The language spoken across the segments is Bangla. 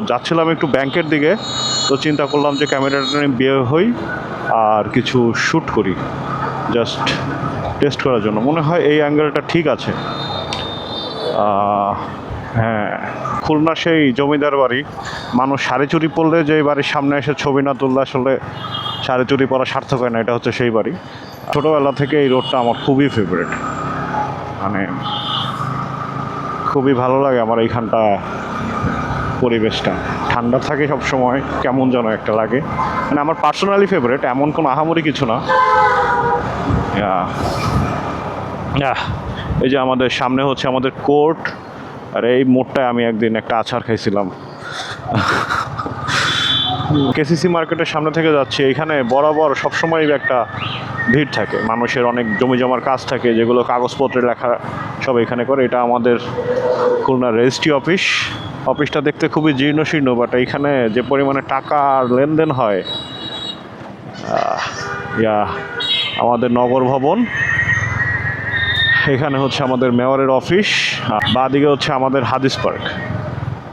যাচ্ছিলাম একটু ব্যাংকের দিকে, তো চিন্তা করলাম যে ক্যামেরাটা নিয়ে বের হই আর কিছু শ্যুট করি, জাস্ট টেস্ট করার জন্য। মনে হয় এই অ্যাঙ্গেলটা ঠিক আছে। হ্যাঁ, খুলনা সেই জমিদার বাড়ি, মানুষ শাড়ি চুরি পরলে যে বাড়ির সামনে এসে ছবি না তুললে আসলে শাড়ি চুরি পরা সার্থক হয় না, এটা হচ্ছে সেই বাড়ি। ছোটোবেলা থেকে এই রোডটা আমার খুবই ফেভারিট, মানে খুবই ভালো লাগে আমার এইখানটা। পরিবেশটা ঠান্ডা থাকে সব সময়, কেমন যেন একটা লাগে, মানে আমার পার্সোনালি ফেভারিট, এমন কোনো আহামরি কিছু না। এই যে আমাদের সামনে হচ্ছে আমাদের কোর্ট, আর এই মোড়টায় আমি একদিন একটা আচার খাইছিলাম। কেসিসি মার্কেটের সামনে থেকে যাচ্ছি, এখানে বরাবর সবসময় একটা ভিড় থাকে, মানুষের অনেক জমি জমার কাজ থাকে, যেগুলো কাগজপত্রে লেখা সব এখানে করে। এটা আমাদের খুলনা রেজিস্ট্রি অফিস। অফিসটা দেখতে খুবই জীর্ণ শীর্ণ, বাট এইখানে যে পরিমাণে টাকা লেনদেন হয়। আমাদের নগর ভবন, এখানে হচ্ছে আমাদের মেয়রের অফিস, বাদিকে হচ্ছে আমাদের হাদিস পার্ক।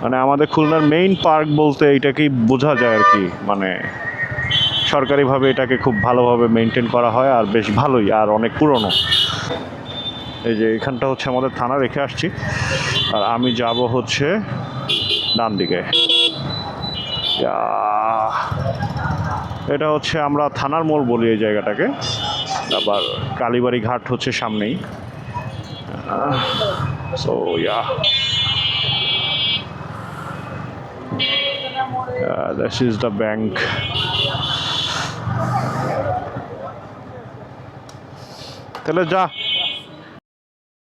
মানে আমাদের খুলনার মেইন পার্ক বলতে এইটাকেই বোঝা যায় আর কি, মানে সরকারিভাবে এটাকে খুব ভালোভাবে মেনটেন করা হয়, আর বেশ ভালোই, আর অনেক পুরনো। এই যে এখানটা হচ্ছে আমাদের থানা, রেখে আসছি, আর আমি যাব হচ্ছে ডান দিকে। এটা হচ্ছে আমরা থানার মোড় বলি এই জায়গাটাকে, আবার কালীবাড়ি ঘাট হচ্ছে সামনেই। So this is the bank. তাহলে যা